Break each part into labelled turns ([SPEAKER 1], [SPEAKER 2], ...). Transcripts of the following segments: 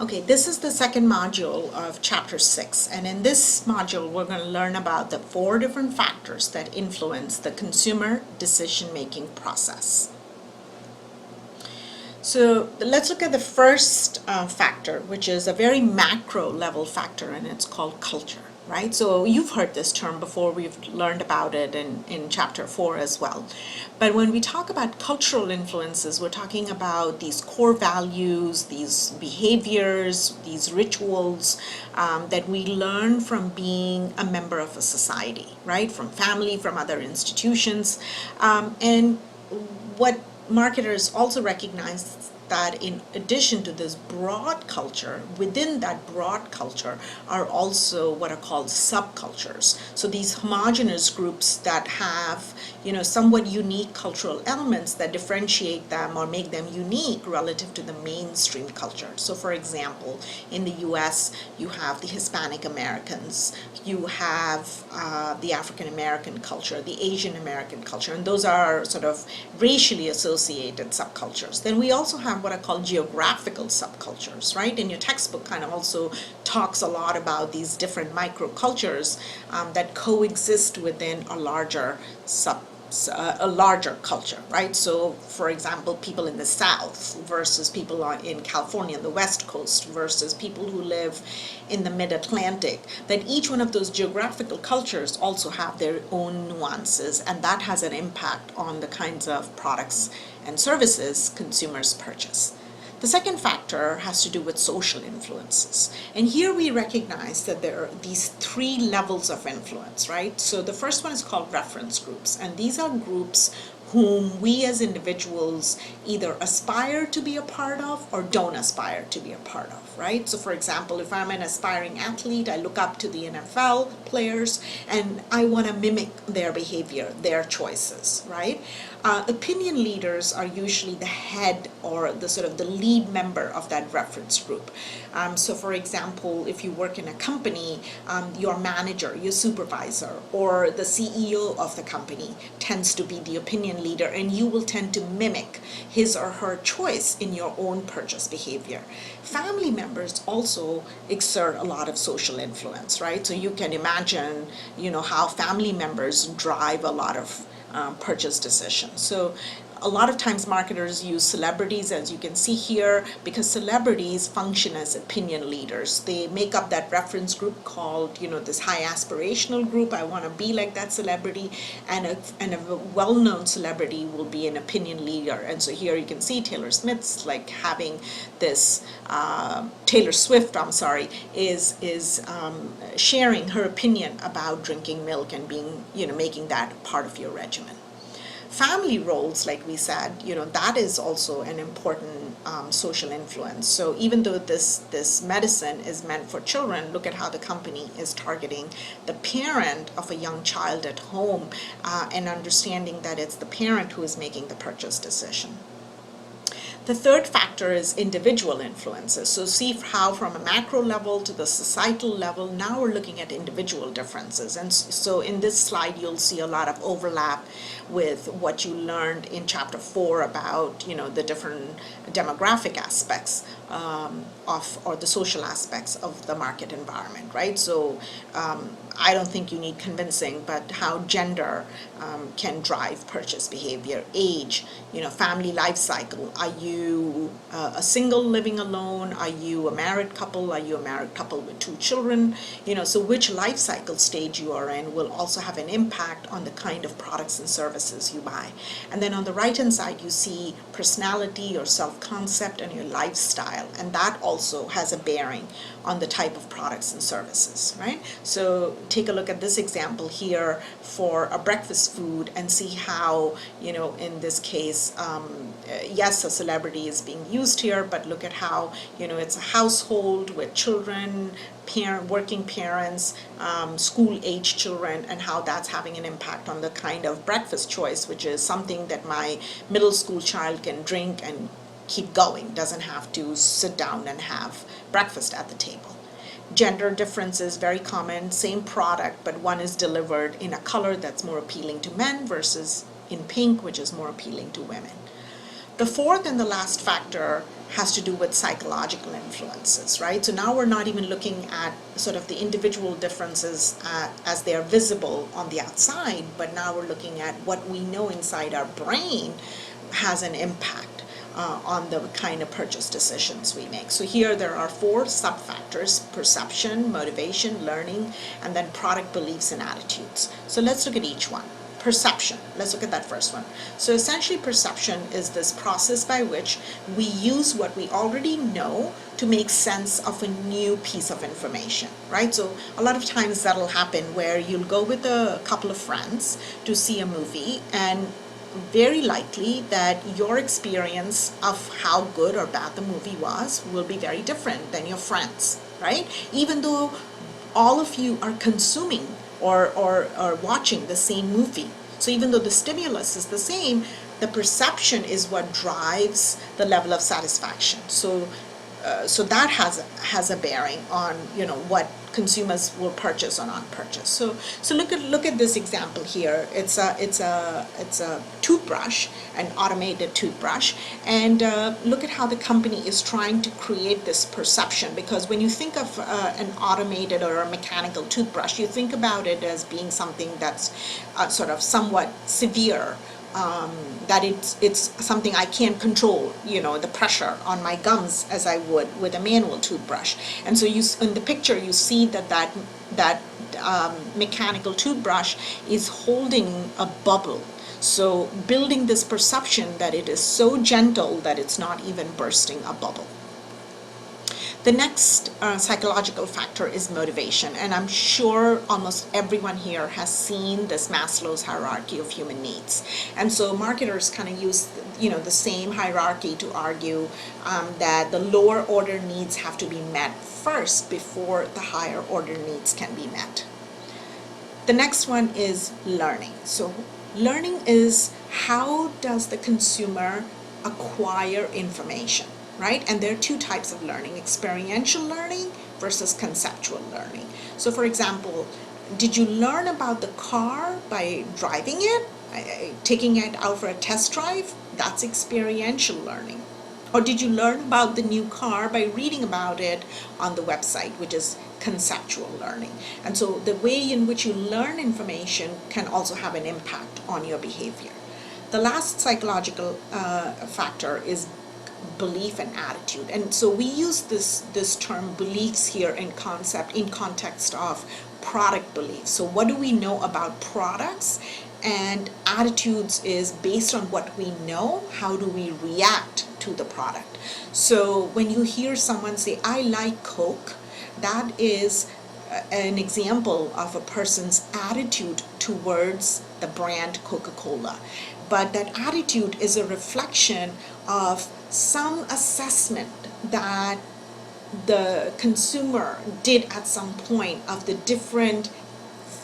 [SPEAKER 1] Okay, this is the second module of Chapter 6, and in this module we're going to learn about the 4 different factors that influence the consumer decision-making process. So let's look at the first factor, which is a very macro level factor, and it's called culture, right? So you've heard this term before, we've learned about it in Chapter 4 as well. But when we talk about cultural influences, we're talking about these core values, these behaviors, these rituals that we learn from being a member of a society, right? From family, from other institutions. And what marketers also recognize that in addition to this broad culture, within that broad culture are also what are called subcultures. So these homogeneous groups that have, somewhat unique cultural elements that differentiate them or make them unique relative to the mainstream culture. So for example, in the US, you have the Hispanic Americans, you have the African American culture, the Asian American culture, and those are sort of racially associated subcultures. Then we also have what are called geographical subcultures, right? And your textbook kind of also talks a lot about these different microcultures that coexist within a larger culture, right? So, for example, people in the South versus people in California, on the West Coast, versus people who live in the Mid-Atlantic, that each one of those geographical cultures also have their own nuances, and that has an impact on the kinds of products and services consumers purchase. The second factor has to do with social influences. And here we recognize that there are these 3 levels of influence, right? So the first one is called reference groups. And these are groups whom we as individuals either aspire to be a part of or don't aspire to be a part of, right? So for example, if I'm an aspiring athlete, I look up to the NFL players and I want to mimic their behavior, their choices, right? Opinion leaders are usually the head or the sort of the lead member of that reference group. So for example, if you work in a company, your manager, your supervisor, or the CEO of the company tends to be the opinion leader, and you will tend to mimic his or her choice in your own purchase behavior. Family members also exert a lot of social influence, right? So you can imagine, how family members drive a lot of purchase decisions. So a lot of times marketers use celebrities, as you can see here, because celebrities function as opinion leaders. They make up that reference group called, this high aspirational group. I want to be like that celebrity, and a well-known celebrity will be an opinion leader. And so here you can see Taylor Smith's like having this, Taylor Swift, is sharing her opinion about drinking milk and being, making that part of your regimen. Family roles, like we said, that is also an important social influence. So even though this medicine is meant for children, look at how the company is targeting the parent of a young child at home and understanding that it's the parent who is making the purchase decision. The third factor is individual influences. So see how from a macro level to the societal level, now we're looking at individual differences. And so in this slide, you'll see a lot of overlap with what you learned in Chapter 4 about, the different demographic aspects or the social aspects of the market environment, right? So I don't think you need convincing, but how gender can drive purchase behavior, age, family life cycle. Are you a single living alone? Are you a married couple? Are you a married couple with 2 children? So which life cycle stage you are in will also have an impact on the kind of products and services you buy. And then on the right-hand side, you see personality or self-concept and your lifestyle, and that also has a bearing on the type of products and services, right? So take a look at this example here for a breakfast food and see how, in this case, yes, a celebrity is being used here, but look at how, it's a household with children, working parents, school-age children, and how that's having an impact on the kind of breakfast choice, which is something that my middle school child can drink and keep going, doesn't have to sit down and have breakfast at the table. Gender difference is very common, same product, but one is delivered in a color that's more appealing to men versus in pink, which is more appealing to women. The fourth and the last factor has to do with psychological influences, right? So now we're not even looking at sort of the individual differences as they are visible on the outside, but now we're looking at what we know inside our brain has an impact on the kind of purchase decisions we make. So here there are 4 sub-factors: perception, motivation, learning, and then product beliefs and attitudes. So let's look at each one. Perception. Let's look at that first one. So essentially perception is this process by which we use what we already know to make sense of a new piece of information, right? So a lot of times that'll happen where you'll go with a couple of friends to see a movie, and very likely that your experience of how good or bad the movie was will be very different than your friends, right? Even though all of you are consuming or watching the same movie. So even though the stimulus is the same, the perception is what drives the level of satisfaction. So that has a bearing on, you know, what consumers will purchase or not purchase. So look at this example here. It's a toothbrush, an automated toothbrush, and look at how the company is trying to create this perception. Because when you think of an automated or a mechanical toothbrush, you think about it as being something that's sort of somewhat severe. That it's something I can't control, you know, the pressure on my gums as I would with a manual toothbrush. And so you, in the picture, you see that mechanical toothbrush is holding a bubble. So building this perception that it is so gentle that it's not even bursting a bubble. The next psychological factor is motivation, and I'm sure almost everyone here has seen this Maslow's hierarchy of human needs. And so marketers kind of use, you know, the same hierarchy to argue that the lower order needs have to be met first before the higher order needs can be met. The next one is learning. So learning is, how does the consumer acquire information? Right? And there are 2 types of learning: experiential learning versus conceptual learning. So for example, did you learn about the car by driving it, taking it out for a test drive? That's experiential learning. Or did you learn about the new car by reading about it on the website, which is conceptual learning? And so the way in which you learn information can also have an impact on your behavior. The last psychological factor is belief and attitude. And so we use this term beliefs here in context of product beliefs. So what do we know about products? And attitudes is based on what we know, how do we react to the product? So when you hear someone say, I like Coke, that is an example of a person's attitude towards the brand Coca-Cola. But that attitude is a reflection of some assessment that the consumer did at some point of the different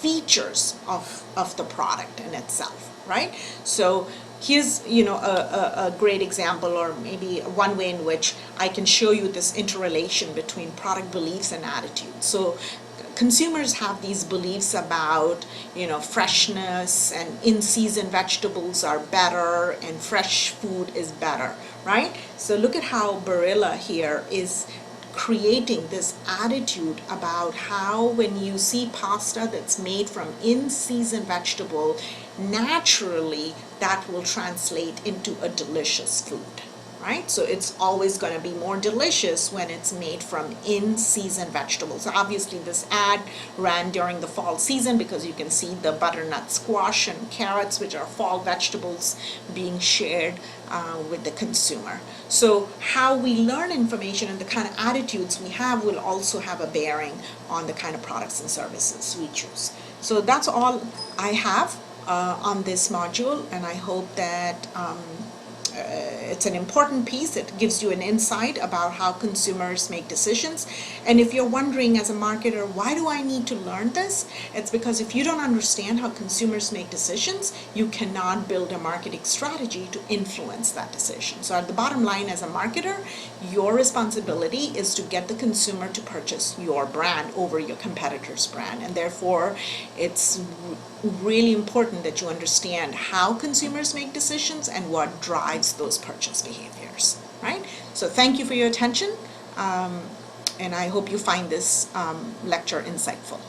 [SPEAKER 1] features of the product in itself, right? So here's, you know, a great example, or maybe one way in which I can show you this interrelation between product beliefs and attitudes. So consumers have these beliefs about, you know, freshness, and in-season vegetables are better and fresh food is better, right? So look at how Barilla here is creating this attitude about how when you see pasta that's made from in-season vegetable, naturally that will translate into a delicious food. Right? So it's always going to be more delicious when it's made from in-season vegetables. So obviously this ad ran during the fall season because you can see the butternut squash and carrots, which are fall vegetables, being shared with the consumer. So how we learn information and the kind of attitudes we have will also have a bearing on the kind of products and services we choose. So that's all I have on this module, and I hope that it's an important piece. It gives you an insight about how consumers make decisions. And if you're wondering as a marketer, why do I need to learn this? It's because if you don't understand how consumers make decisions, you cannot build a marketing strategy to influence that decision. So at the bottom line, as a marketer, your responsibility is to get the consumer to purchase your brand over your competitor's brand. And therefore, it's really important that you understand how consumers make decisions and what drives those purchase behaviors, right? So thank you for your attention, and I hope you find this lecture insightful.